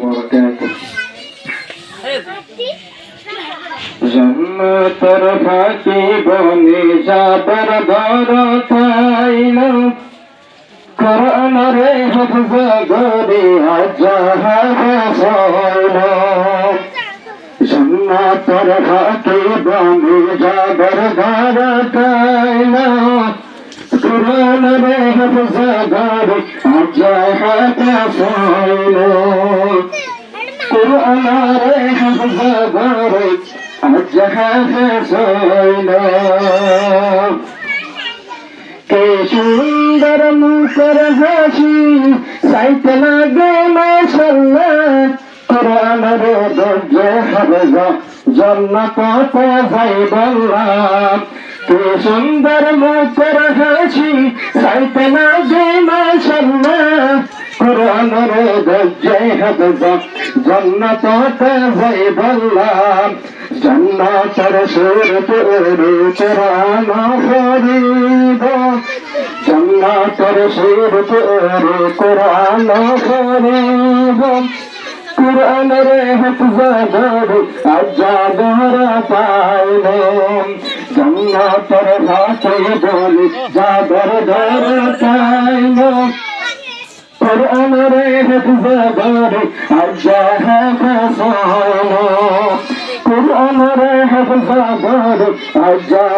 وبركاته. জন্নতর ফাঁকি বনে যাবার দরতাইল কোরআন রে হাফজ গরি আজাহাইল জন্নতর ফাঁকি বনে যাবার দরতাইল কোরআন রে হাফজ গরি আজাহাইল কোরআন রে হাফজ গরি কে সুন্দর মুখের হাসি সাইতে লাগে মাশাআল্লাহ কোরআন রে দরজা হাফেজা জান্নাত যাইবাল্লাহ কে সুন্দর মুখের হাসি সাইতে লাগে মাশাআল্লাহ কোরআন রে দরজা হাফেজা জান্নাত যাইবাল্লাহ জন্নতর সুরপুরে কোরআন ফরিদ জন্নতর সুরপুরে কোরআন ফরিদ কোরআন রে হাফজা গরি আজাদর পাইল জন্নতর ফাঁকি বনে যাবার দরতাইল কোরআন রে হাফজা গরি আজাদর কোরআন রে হাফজা গরি আজাদর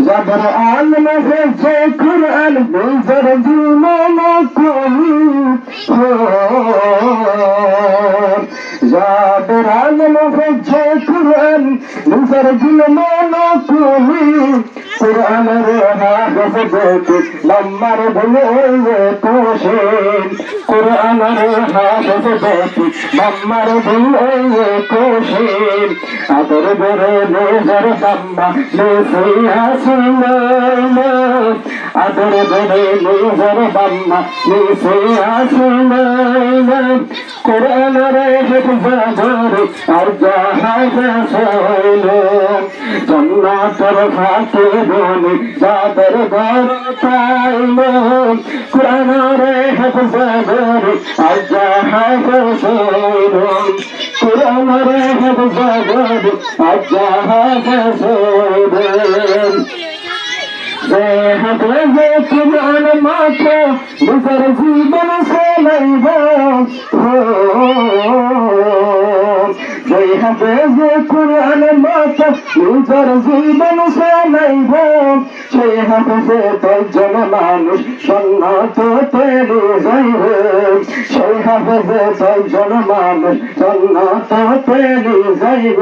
যাবার আলম হয়েছে কোরআন বুঝার জীবন কবি যাবার আলম হয়েছে কোরআন বুঝার জীবন কবি কোরআন রে হাফজ গরি লম্বার ভুলে কোশে কোরআন রে হাফজ গরি লম্বার ভুলে কোশে আদর বরে নজর বাম্মা নেসিয়া সুলাইমা আদর বরে নজর বাম্মা নেসিয়া সুলাইমা কোরআন রে হাফজা গরি আজাহাইল জন্নতর ফাঁকি বনে যাবার দরতাইল কোরআন রে হাফজা গরি আজাহাইল কোরআন রে হাফজা গরি আজাহাইল যে হাফজে কোরআন মাথা নিজের জীবন চালাইব যে হাফজে কোরআন মাথা নিজের জীবন চালাইব সেই হাফজে কয়জন মানুষ জান্নাতে যাইব সেই হাফজে কয়জন মানুষ জান্নাতে যাইব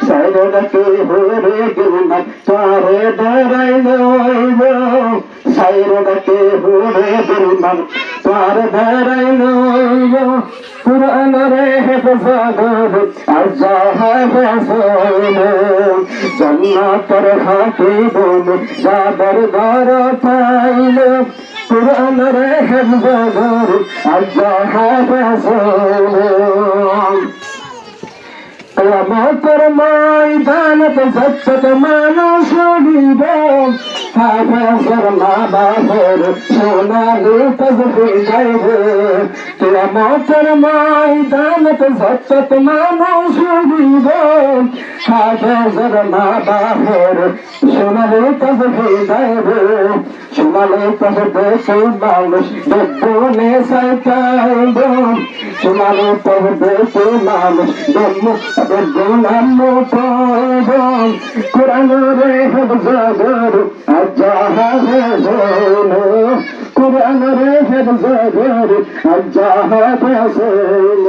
সাইরডাকে হরে গিলমান তারে দাঁড়াইল সাইরডাকে হরে গিলমান তারে দাঁড়াইল কোরআন রে হাফজা গরি আজাহাইল জন্নতর ফাঁকি বনে যাবার দরতাইল কোরআন রে হাফজা গরি আজাহাইল কিয়ামতের ময়দানে যত মানুষ হইব হাফেজের মা বাবার সোনালি তাজবি গাইব কিয়ামতের ময়দানে যত মানুষ হইব হাফেজের মা বাবার সোনালি তাজবি গাইব সোনালি তাজবে সেই মানুষ বেদনে সাইতাইব সোনালি তাজবে সেই মানুষ বেদনাম পাইব কোরআন রে হাফজা গরি আজাহাইল কোরআন রে হাফজা গরি আজাহাইল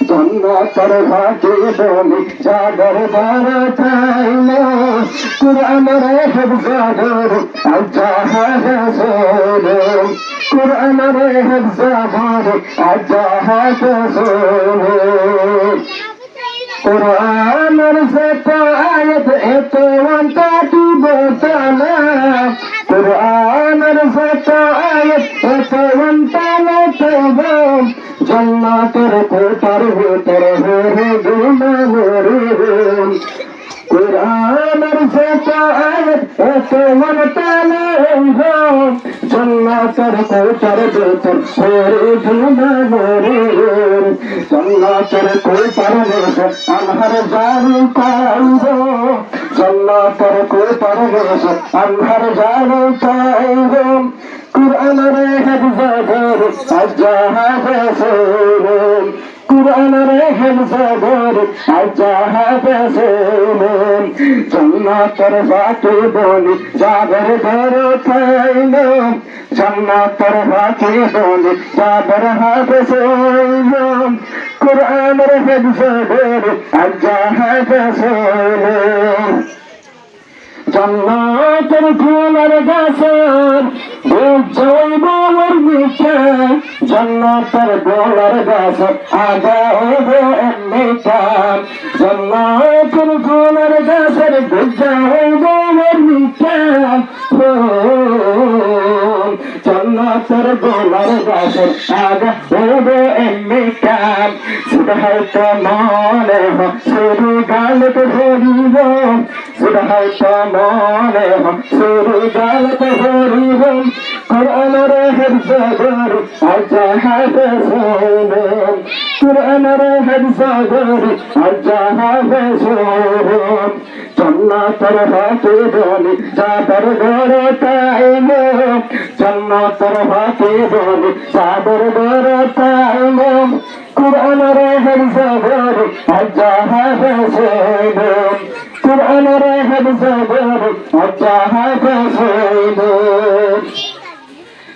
জন্নতর ফাঁকি বনে যাবার দরতাইল কোরআন রে হাফজা গরি আজাহাইল কোরআন রে হাফজা গরি আজাহাইল কোরআনের যত আয়াত এত অন্তটিব তালা কোরআনের যত আয়াত এত অন্তলা তৈব জান্নাতের কোঠার ভিতর হরে গুণানুর কুরআনের যত আয়াত এত মন টানে গো জান্নাতের কোটার ভেতর ওরে জুমানরে জান্নাতের কোটার ভেতর আনহার জারি পাইবো জান্নাতের কোটার ভেতর আনহার জারি পাইবো কুরআনের হেফজ করে আজাহাবে কুরআনের হেফজ করে আজাহাবে জান্নাতের বাকি বলি যাবার ঘরে পাইলো জান্নাতের বাকি বলি যাবার হাতে সইলো কুরআনের হেফজ করে আজাহাবে জান্নাতের ফুলের গাছের জৈব মিঠা জান্নাতের গোলার গাছ আগা হবে এমনিটা জান্নাতের ফুলের গাছের জৈব মিঠা জান্নাতের গোলার গাছের আগা হবে এমনিটা সেটা হয়তো মনে হয় শুরু গালতে ধরিব সেটা হয়তো মনে হয় শুরু গালতে ধরিব কুরআনের হেফজ করে আজাহাবে কুরআনের হেফজ করে আজাহাবে জান্নাতের বাকি বলি যাবার ঘরে পাইলো জান্নাতের বাকি বলি যাবার ঘরে পাইলো কুরআনের হেফজ করে আজাহাবে কুরআনের হেফজ করে আজাহাবে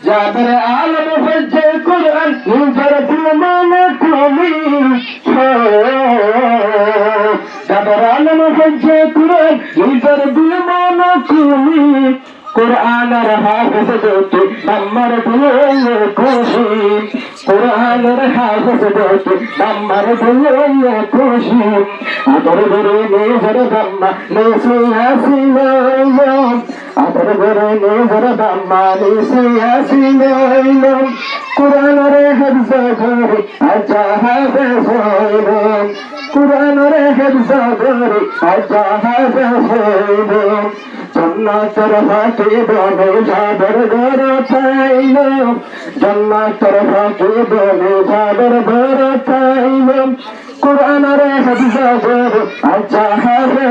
যাদের আলম হচ্ছে কুরআন নিজের দিমানে কমি যাদের আলম হচ্ছে কুরআন নিজের দিমানে কমি কুরআনের হাফেজ দেখে আমার দিলে খুশি কুরআনের হাফেজ দেখে আমার দিলে খুশি আদর করে নিজের দাম্মা নেসে আসিল আদর করে নিজের দাম্মা নেসে আসিল কুরআনের হেফজ করে আজাহাবে কুরআনের হেফজ করে আজাহাবে জান্নাতের বাকি বলে যাবার ঘরে পাইলো জান্নাতের বাকি বলে যাবার ঘরে পাইলো কুরআনের হেফজ করে আজাহাবে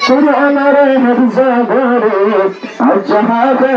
কুরআনের হেফজ করে আজাহাবে